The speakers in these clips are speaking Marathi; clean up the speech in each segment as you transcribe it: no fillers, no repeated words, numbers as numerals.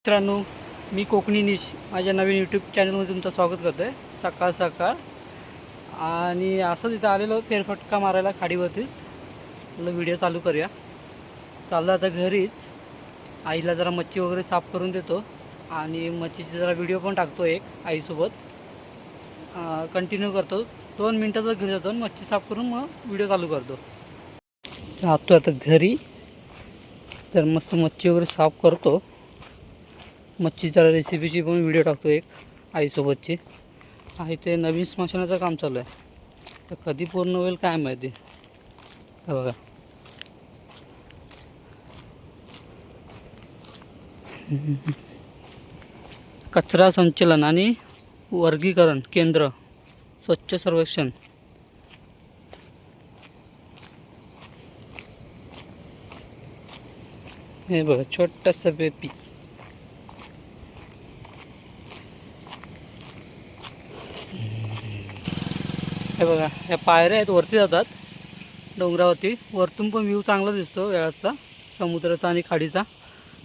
मित्रांनो, मी कोकणी निश माझ्या नवीन यूट्यूब चॅनलमध्ये तुमचं स्वागत करतो आहे. सकाळ सकाळ आणि असंच इथं आलेलो फेरफटका मारायला खाडीवरतीच. म्हटलं व्हिडिओ चालू करूया. चाललं आता घरीच. आईला जरा मच्छी वगैरे साफ करून देतो आणि मच्छीचा जरा व्हिडिओ पण टाकतो एक आईसोबत. कंटिन्यू करतो. 2 मिनटातच घरी जातो आणि मच्छी साफ करून मग व्हिडिओ चालू करतो. जातो आता घरी. तर मस्त मच्छी वगैरे साफ करतो. मच्छीच्या रेसिपीची पण व्हिडिओ टाकतो एक आईसोबतची. आहे ते नवीन स्मशानाचं काम चालू आहे. तर कधी पूर्ण होईल काय माहिती. हे बघा, कचरा संचलन आणि वर्गीकरण केंद्र, स्वच्छ सर्वेक्षण. हे बघा, छोटंसं बेबी. हे बघा, या पायऱ्या आहेत, वरती जातात डोंगरावरती. वरतून पण व्ह्यू चांगला दिसतो वेळाचा, समुद्राचा आणि खाडीचा.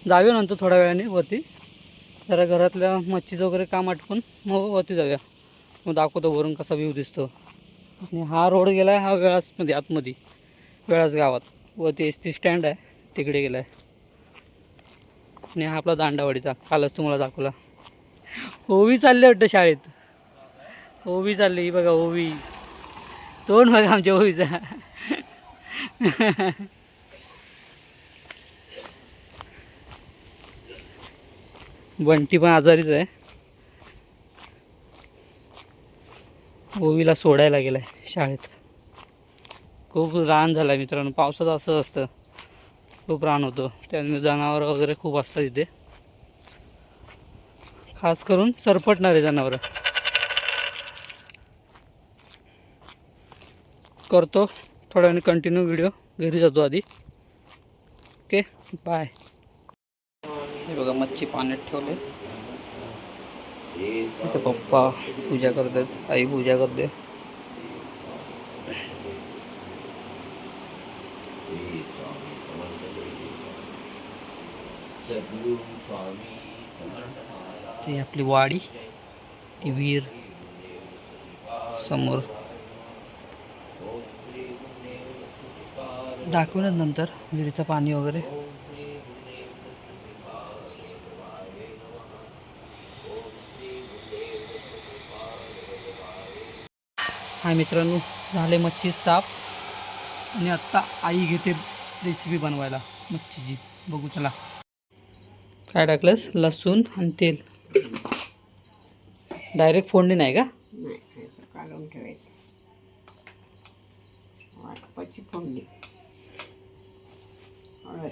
जाऊया नंतर थोड्या वेळाने वरती. जरा घरातल्या मच्छीचं वगैरे काम आटपून मग वरती जाऊया. मग दाखवतो वरून कसा व्ह्यू दिसतो. आणि हा रोड गेला आहे, हा वेळासमध्ये आतमध्ये वेळास गावात. वरती एस टी स्टँड आहे, तिकडे गेला आहे. आणि हा आपला दांडावाडीचा, कालच तुम्हाला दाखवला. ओवी चालले वाटतं शाळेत. ओवी चालली, ही बघा ओवी. तोंड बघा आमच्या ओवीचा. बंटी पण आजारीच आहे. ओवीला सोडायला गेलाय शाळेत. खूप रान झाला मित्रांनो. पावसाचं असं असतं, खूप रान होतं. त्यामुळे जनावरं वगैरे खूप असतात इथे, खास करून सरपटणारे जनावरं. करतो थोड्या वेळाने कंटिन्यू व्हिडिओ. घरी जातो आधी. Okay, bye. हे बघा, मच्छी पाण्यात ठेवले. इथे पप्पा पूजा करतात, आई पूजा करते. ती आपली वाडी, ती विहीर समोर दाखवणार नंतर विहिरीचं पाणी वगैरे. हाय मित्रांनो, झाले मच्छी साफ. आणि आत्ता आई घेते रेसिपी बनवायला मच्छीची. बघू चला. काय टाकलंस? लसूण आणि तेल. डायरेक्ट फोडणी नाही का? नाही, असं काढून ठेवायचं. वाटपाची फोडणी. हळद,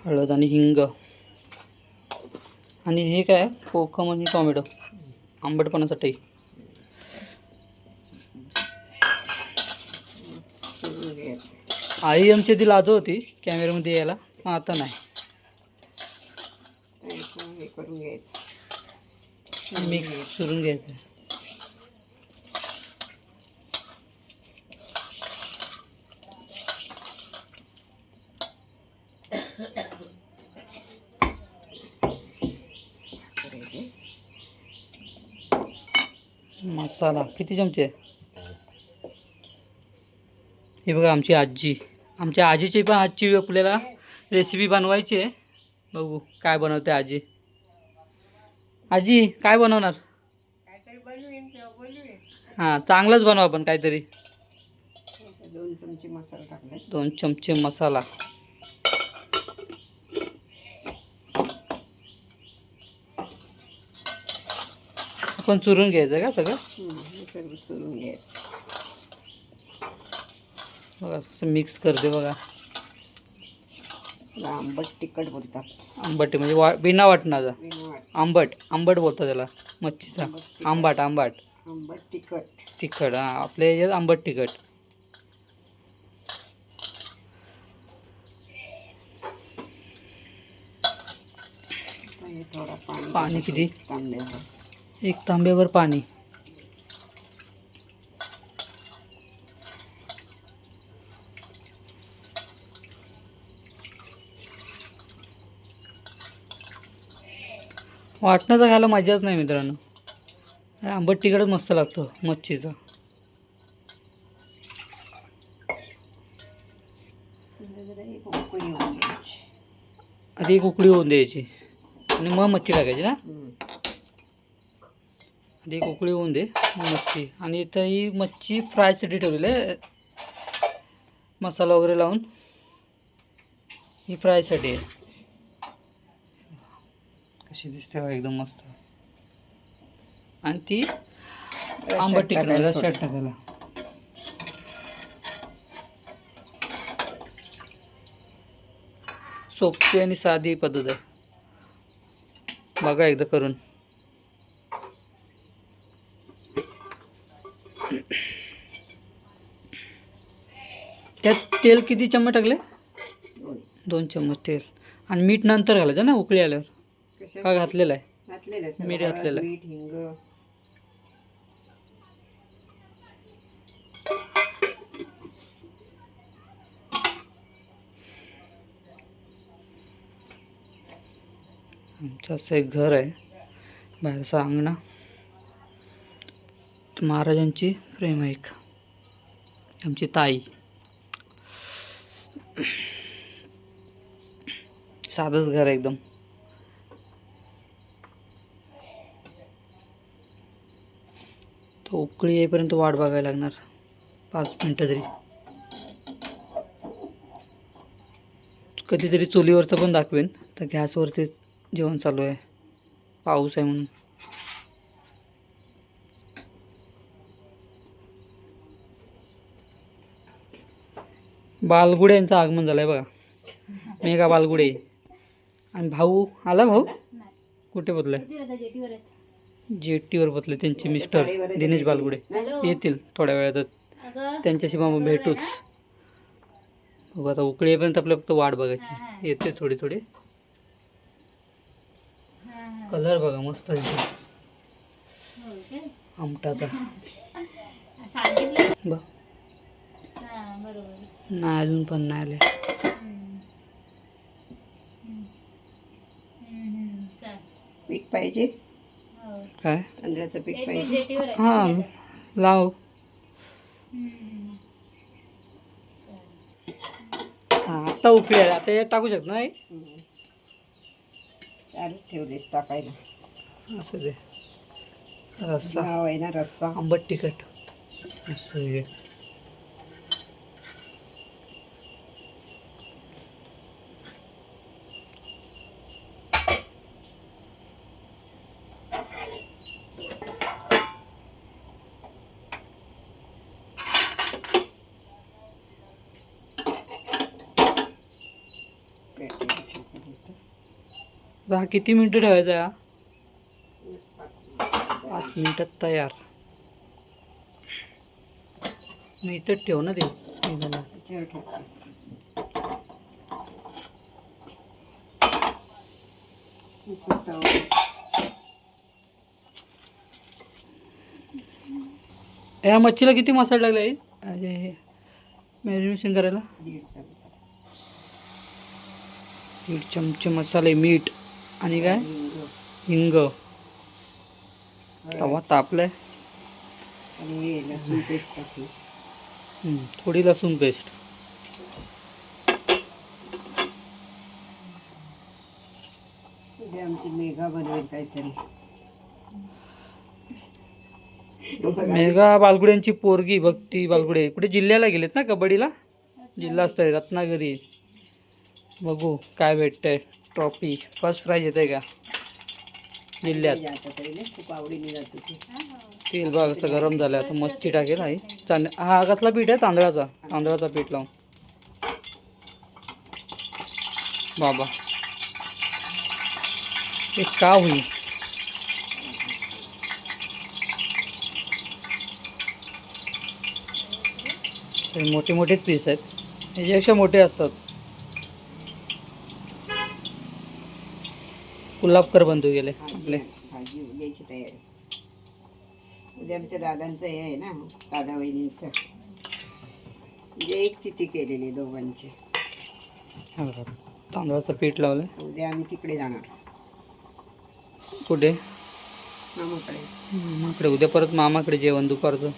हळद आणि हिंग. आणि हे काय? कोकम आणि टोमॅटो, आंबटपणासाठी. आई आमची ती लाजत होती कॅमेऱ्यामध्ये यायला, पण आता नाही. हे करून घ्यायचं, मिक्स करून घ्यायचं. मसाला किती चमचे? हे बघा, आमची आजी. आमच्या आजीची पण आजची आपल्याला रेसिपी बनवायची आहे. बघू काय बनवते आजी. आजी काय बनवणार? हां, चांगलंच बनवा पण काहीतरी. 2 चमचे मसाला टाकले. 2 चमचे मसाला. आपण चुरून घ्यायचं का सगळं? हे सर्व चुरून घ्यायचं. बघा कसं मिक्स करते बघा. आंबट तिखट बोलतात. आंबट म्हणजे बिना वाटणाचा. आंबट आंबट बोलतात त्याला मच्छीचा. आंबट आंबट आंबट तिखट. तिखट. हां, आपल्या याच्यात आंबट तिखट. थोडा पाणी किती? तांब्यावर. 1 तांब्यावर पाणी. वाटणाचा खायला मजाच नाही मित्रांनो. हे आंबट तिखटच मस्त लागतो मच्छीचा. जरा एक उकळी येऊन द्यायची. आधी एक उकळी होऊन द्यायची आणि मग मच्छी टाकायची ना. आधी एक उकळी होऊन दे मग मच्छी. आणि इथं ही मच्छी फ्रायसाठी ठेवलेली आहे, मसाला वगैरे लावून. ही फ्रायसाठी आहे. कशी दिसते बघा, एकदम मस्त. आणि ती आंबट तिखट रश्श्यात टाकायला. सोपी आणि साधी पद्धत आहे, बघा एकदा करून. त्यात तेल किती चम्मच टाकले? 2 चम्मच तेल. आणि मीठ नंतर घालायचं ना उकळी आल्यावर, का घातलेलं आहे? घातलेलं आहे, मीठ घातलेलं आहे. मीठ, हिंग. आमचं असं एक घर आहे, बाहेरचा अंगणा. महाराजांची प्रेम आहे. आमची ताई. साधंच घर आहे एकदम. तो उकळी येईपर्यंत वाट बघायला लागणार 5 मिनटं तरी. कधीतरी चुलीवरचं पण दाखवेन, तर गॅसवरती जेवण चालू आहे, पाऊस आहे म्हणून. बालगुडे यांचं आगमन झालं आहे बघा. मेघा बालगुडे. आणि भाऊ आला. भाऊ कुठे बसलाय? जेटीवर बसले. त्यांचे मिस्टर दिनेश बालगुडे येतील थोड्या वेळातच, त्यांच्याशी मग भेटूच. बघू आता उकळी येईपर्यंत आपल्याला फक्त वाट बघायची. येते थोडी थोडी. कलर बघा मस्त आहे आमटाचा. बघ नाही अजून पण नाही आले. पीठ पाहिजे, काय तांदळाचं पीठ पाहिजे. हां लाव. हां आता उकळी आहे, आता हे टाकू शकत नाही. चालूच ठेवले टाकायला. असं दे. रस्सा नाव आहे ना रस्सा. आंबट तिखट मस्त आहे. हा किती मिनटं ठेवायचा हा? 5 मिनिटात तयार. मी इथंच ठेव ना ते. या मच्छीला किती मसाला लागला आहे हे मॅरिनेशन करायला? 1.5 चमचे मसाले, मीठ आणि काय हिंग. तवा तापलाय. आणि लसूण पेस्ट टाकली. थोडी लसूण पेस्ट. उद्या आमची मेघा बनवेल काहीतरी. मेघा बालगुड्यांची पोरगी भक्ती बालगुडे कुठे जिल्ह्याला गेलेत ना कबड्डीला. जिल्हा स्तरीय रत्नागिरी. बघू काय भेटतंय. ट्रॉफी फर्स्ट प्राइज येते का जिल्ह्यात. खूप आवडीने जात होती. तेल बघ असं गरम झालं. आता मच्छी टाकेल आहे. हा कसला पीठ आहे? तांदळाचा पीठ लावून. बाबा हे का होईल. मोठे मोठेच पीस आहेत, ह्याच्यापेक्षा मोठे असतात. कुल्हापकर बंधू गेले आपले. भाजी द्यायची तयारी. उद्या आमच्या दादांचं हे आहे ना, दादा वहिनींचं. म्हणजे एक तिथी केलेली दोघांची. तांदळाचं पीठ लावलं. उद्या आम्ही तिकडे जाणार. कुठे? मामाकडे. मामाकडे. उद्या परत मामाकडे जेवण दुपारचं.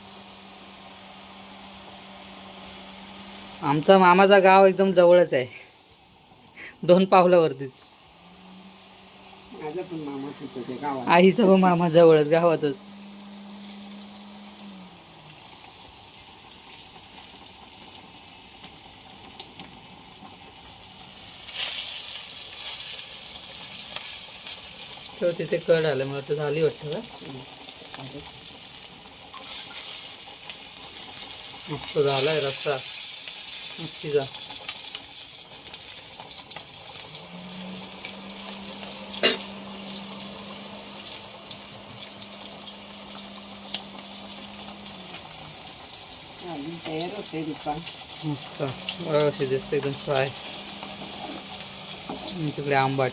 आमचा मामाचा गाव एकदम जवळच आहे, 2 पावलावरतीच. माझं पण मामाच होतं ते गावात. आईचा पण मामा जवळच गावातच. तर तिथे कड आलं, मला तर झाली वाटतं का. मस्त झालाय रस्ता मच्छीचा. अजून तयार होते दुकान. मस्त बघा कशी दिसते एकदम फ्राय. तिकडे आंबाट.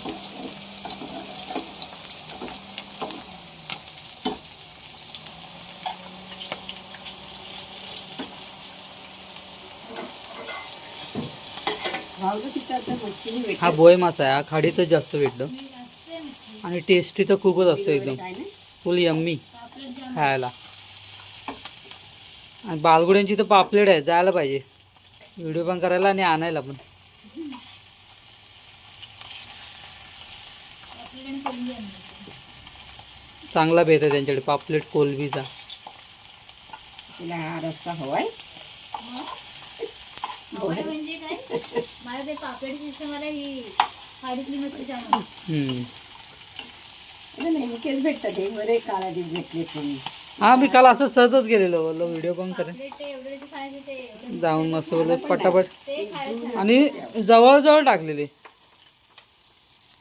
भावलं तिथं आता मच्छीने हा भेटत. बोय मासा आहे, हा खाडीतच जास्त भेटतो आणि टेस्टी तर खूपच असतो एकदम. काय ना फुल यम्मी खायला. आणि बालगुड्यांची तर पापलेट आहे, जायला पाहिजे व्हिडिओ पण करायला आणि आणायला पण. चांगला भेट आहे त्यांच्याकडे पापलेट कोलबीचा. तिला हा रस्ता हवाय. म्हणजे काय मला ते पापड शिस्त मला ही खाडीतली मच्छी जाणवली. नेमकेच भेटतात हे बरे काळा दिवस भेटले तुम्ही. हा मी काल असं सहजच गेलेलो, बोललो व्हिडिओ पण करेन. पापलेट ते एवढे ते खायचे ते एवढे जाऊन मस्त बोललो पटापट. ते खायचं आणि जवळजवळ टाकलेले.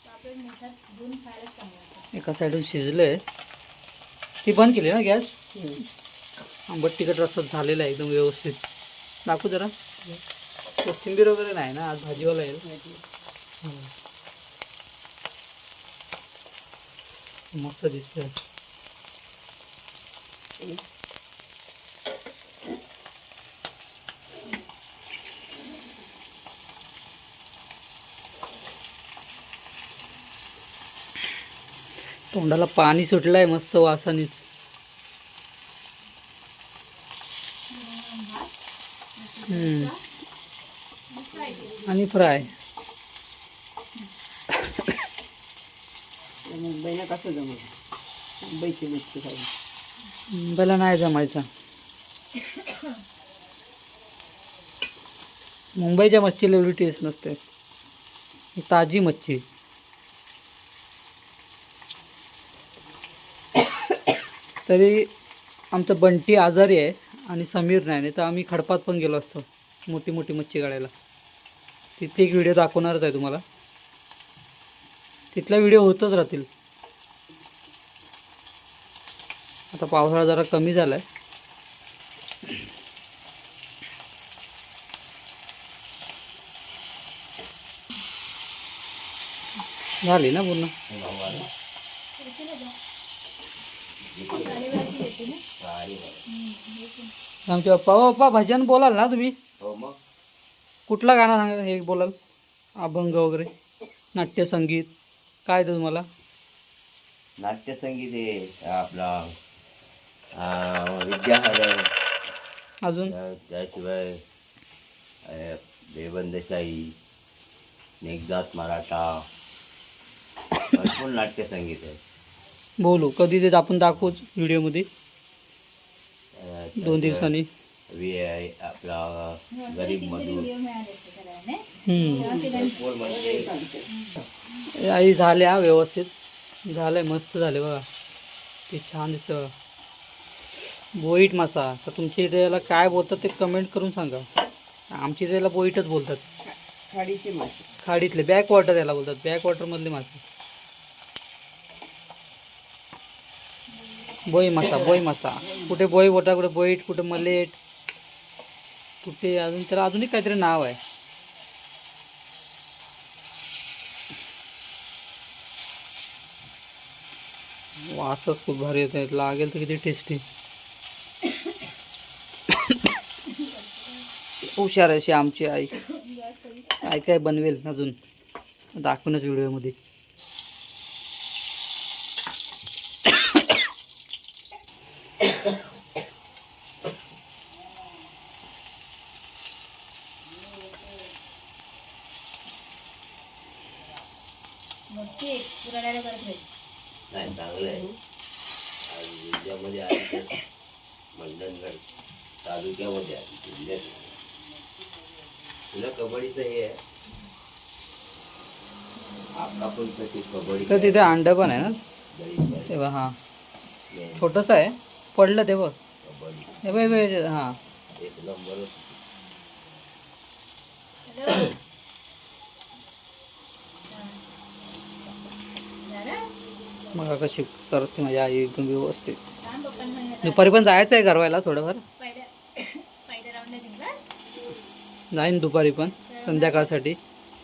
पापलेट मिठात धुवून खायला चांगलं लागतं. एका साईडून शिजलंय. ती बंद केली ना गॅस. आंबट तिखट रस्ता झालेला आहे एकदम व्यवस्थित. दाखवू जरा. कोथिंबीर वगैरे नाही ना, आज भाजीवाला येईल. मस्त दिसतंय. तोंडाला पाणी सुटलंय मस्त वासानीच. आणि फ्राय. मुंबईला कसं जमत मुंबईची मच्छी खायला. मुंबईला नाही जमायचा. मुंबईच्या मच्छीला एवढी टेस्ट नसते. ही ताजी मच्छी. तरी आमचं बंटी आजारी आहे आणि समीर नाही तर आम्ही खडपात पण गेलो असतो मोठी मोठी मच्छी काढायला. तिथे एक व्हिडिओ दाखवणारच आहे तुम्हाला. तिथला व्हिडिओ होतच राहतील. आता पावसाळा जरा कमी झाला आहे. झाली ना पूर्ण. आमचे पप्पा पप्पा भजन बोलाल ना तुम्ही. कुठला गाणं सांगा हे बोलाल. अभंग वगैरे नाट्यसंगीत काय तर तुम्हाला. नाट्यसंगीत आहे आपला विद्यासागर. अजून त्याशिवाय बेबंदशाही, मेघदात मराठा, भरपूर नाट्यसंगीत आहे. बोलू कधी ते आपण दाखवूच व्हिडिओमध्ये 2 दिवसांनी. आपला गरीब मजूर व्हिडिओ मिळाले असते करायला नाही? भरपूर म्हणजे आई झाल्या व्यवस्थित. झालंय मस्त झाले बघा. ते छान दिसतं बघा. बोईट मासा. तर तुमच्या इथे याला काय बोलतात ते कमेंट करून सांगा. आमच्या इथे याला बोईटच बोलतात. खाडीची मासे. खाडीतले बॅक वॉटर याला बोलतात. बॅक वॉटरमधले मासे. बोई मासा. बोई मासा. कुठे बोई बोटा, कुठे बोईट, कुठे मलेट, कुठे अजून त्याला अजूनही काहीतरी नाव आहे. वासच खूप भारी येत आहेत. लागेल तर किती टेस्टी. हुशार अशी आमची आई. काय काय बनवेल अजून दाखवूनच व्हिडिओमध्ये. मोठी एक रडायला करत राहील. नाही चांगलं आहे. आज जिल्ह्यामध्ये आली तर मंडणगड तालुक्यामध्ये आली जिल्ह्यात. तुला कबड्डीचं हे आहे आपला पण तशी कबड्डी तर तिथे अंडं पण आहे ना गरीब तेव्हा. हां आहे. छोटंसं आहे, पडलं तेव्हा. कबड्डी हे बघ, हे बघ, हां एक नंबर. हॅलो झालं? मग कशी करते माझी आई एकदम व्यवस्थित. सांग पप्पांना सांगितलं. दुपारी पण जायचं आहे गरवायला थोडंफार. पहिल्या राऊंडला जिंकला. जाईन दुपारी पण संध्याकाळसाठी.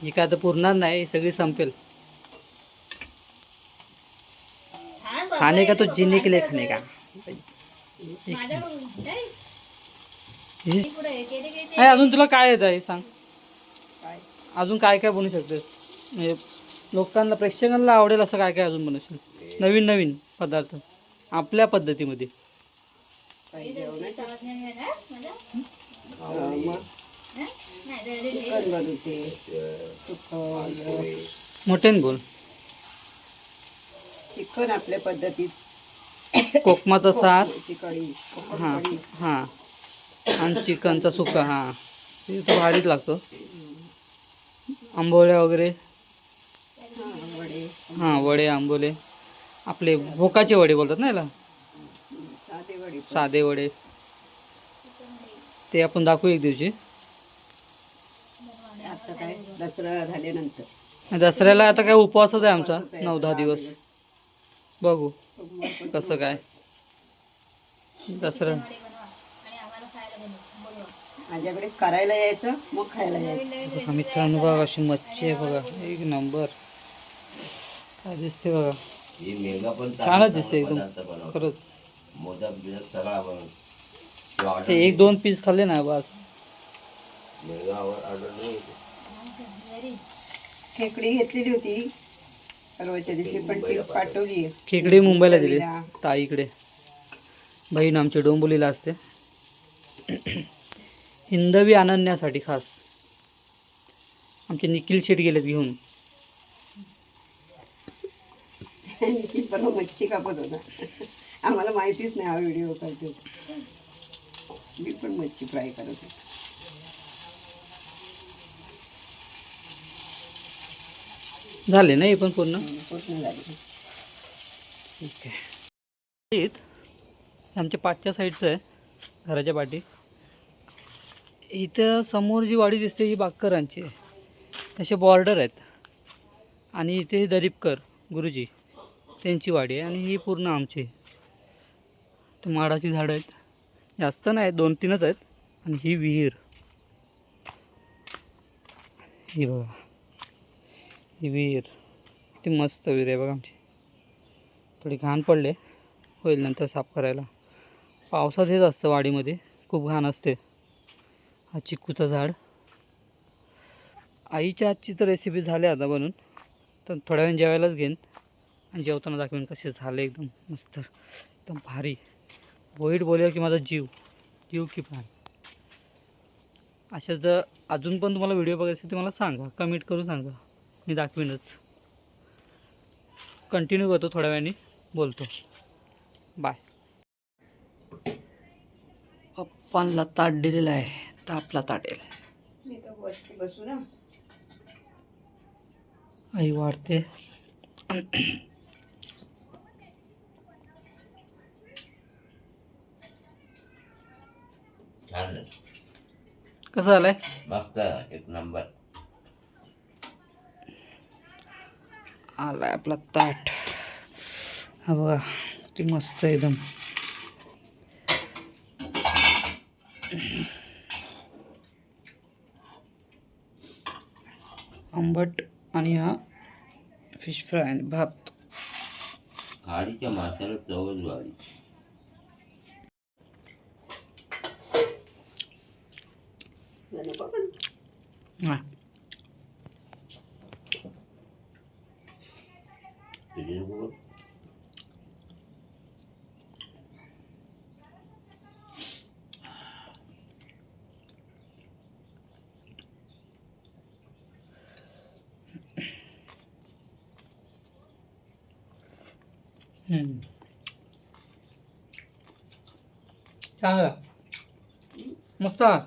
ही काय आता पुरणार नाही, ही सगळी संपेल. थांब बाबा, खाणे का तो पप्पा जीने के लिए मारतात. खाने का. माझ्याकडून काय? हे- मी पुढे केले की नाही, अजून तुला काय येतं हे सांग. काय अजून काय काय बनवू शकतेस म्हणजे लोकांना प्रेक्षकांना आवडेल असं काय काय अजून बनवशील नवीन नवीन पदार्थ आपल्या पद्धतीमध्ये. काही जेवणाचं आवाज नाही येणार ना माझा? मग हं? नाही रेडी नाही. चिकन बनवते सुकं मोठ्याने बोल. चिकन आपल्या पद्धतीत कोकमाचा सार. कढी हां कढी हां आणि चिकनचा सुका. हां ते तर भारीच लागतं. आंबोळ्या वगैरे. वडे हां वडे आंबोले आपले भोकाचे वडे बोलतात ना याला, साधे वडे साधे वडे. ते आपण दाखवू एक दिवशी. आता काय दसरा झाल्यानंतर दसऱ्याला आता काय उपवासच आहे आमचा 9-10 दिवस. बघू सोमवार कसं काय दसरा. वडे बनवा आणि आम्हाला खायला बोलवा. माझ्याकडे करायला यायचं मग खायला यायचं. नवीन नवीन बघा मित्रांनो, बघा अशी मच्छी आहे बघा, एक नंबर. काय दिसते बघा, ही मेगा पण छानच दिसते एकदम पदार्थ बनवतो. खरंच. मोदक बिदक सगळा बनवतो. ते 1-2 पीस खाल्ले ना बस. मेगा ऑर्डर नाही येते. घरी. खेकडी घेतलेली होती परवाच्या दिवशी पण ती पाठवली आहे. खेकडे मुंबईला दिले ताईकडे. बहीण आमची डोंबिवलीला असते. हिंदवी आणण्यासाठी खास आमचे निखिल शेट गेलेत घेऊन. ती परवा मच्छी कापत होता. आम्हाला माहितीच नाही हा व्हिडिओ करतो. मी पण मच्छी फ्राय करत होते. झाले ना हे पण पूर्ण. पूर्ण झाली. ठीक आहे. आमच्या पाठच्या साईडचं आहे, घराच्या पाठी. इथं समोर जी वाडी दिसते ही बागकरांची आहे. असे बॉर्डर आहेत. आणि इथे दरीपकर गुरुजी त्यांची वाडी आहे. आणि ही पूर्ण आमची. तर माडाची झाडं आहेत, जास्त नाही, 2-3च आहेत. आणि ही विहीर, ही बघा, ही विहीर किती मस्त विहीर आहे बघा आमची. थोडी घाण पडले, होईल नंतर साफ करायला. पावसात हेच असतं वाडीमध्ये, खूप घाण असते. हा चिक्कूचं झाड. आईच्या हातची तर रेसिपी झाली आता बनून, तर थोड्या वेळ जेवायलाच घेईन आणि जेवताना दाखवेन कसे झाले. एकदम मस्त, एकदम भारी. बोईट बोलूया की माझा जीव जीव की प्राण. अशा जर अजून पण तुम्हाला व्हिडिओ बघायचे असेल तर मला सांगा, कमेंट करून सांगा, मी दाखवीनच. कंटिन्यू करतो, थोड्या वेळाने बोलतो. बाय. पप्पांना ताट दिलेला आहे, तर आपला ताटेल. मी तर वरती बसू ना. आई वाढते. छान झालं. कसं झालंय? मस्त एक नंबर. आलाय आपला ताट. हा बघा, ती मस्त एकदम. आंबट आणि हा फिश फ्राय आणि भात. खाडीच्या माशाला चवच वाढली. झालं बघा. हा. तुझे बोल. छान आहे. मस्त आहे.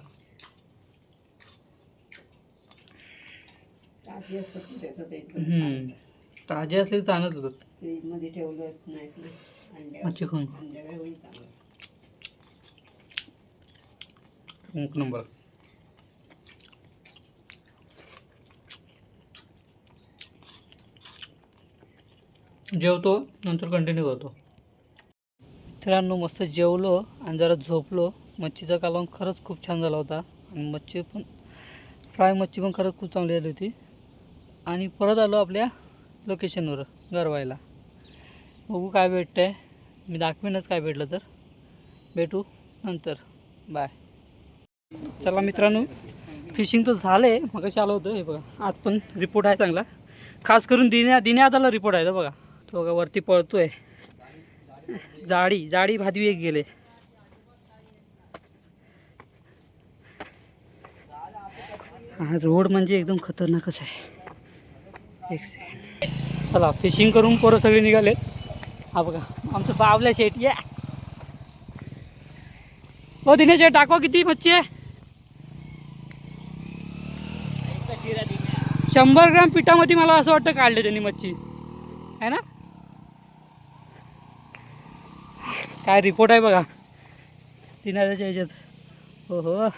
ताजी असतात ना त्याचं ते एकदम हम्म. ताजे असले तर चांगलंच होतं. फ्रीजमध्ये ठेवलं नाहीत ना मच्छी खाऊन अंड्यावर होईल चांगलं. एक नंबर. जेवतो नंतर कंटिन्यू करतो. मित्रांनो मस्त जेवलो आणि जरा झोपलो. मच्छीचा कालवण खरंच खूप छान झाला होता आणि मच्छी पण फ्राय मच्छी पण खरंच खूप चांगली आली होती. आणि परत आलो आपल्या लोकेशनवर गरवायला. बघू काय भेटतं आहे. मी दाखवेनच काय भेटलं तर. भेटू नंतर. बाय. चला मित्रांनो फिशिंग तर झालं आहे. मगाशी आलं होतं. हे बघा आज पण रिपोर्ट आहे चांगला. खास करून दिन्यादाला रिपोर्ट आहे. बघा तो बघा वरती पळतो आहे. जाडी भादवी एक गेले. हा रोड म्हणजे एकदम खतरनाकच आहे. एक सेकंड. चला फिशिंग करून पोरं सगळे निघाले. हा बघा आमचं बावल्या शेट. यस. हो दिनेश शेट टाकवा किती मच्छी आहे. 100 ग्रॅम पिठामध्ये मला असं वाटतं काढले त्यांनी मच्छी आहे ना. काय रिपोर्ट आहे बघा दिनाच्या ह्याच्यात. हो हो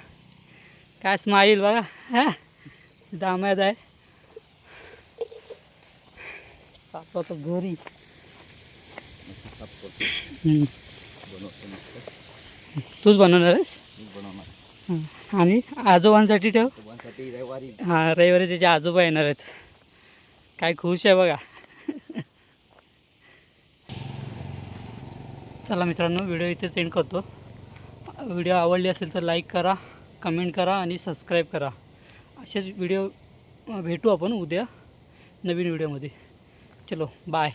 काय स्माईल बघा. हां दाम्यात आहे. सापा तर घरी. तूच बनवणार आहेस. आणि आजोबांसाठी ठेव. हां रविवारी त्याचे आजोबा येणार आहेत. काय खुश आहे बघा. चला मित्रांनो व्हिडिओ इथेच एंड करतो. व्हिडिओ आवडली असेल तर लाईक करा, कमेंट करा आणि सबस्क्राईब करा. असेच व्हिडिओ भेटू आपण उद्या नवीन व्हिडिओमध्ये. चलो बाय.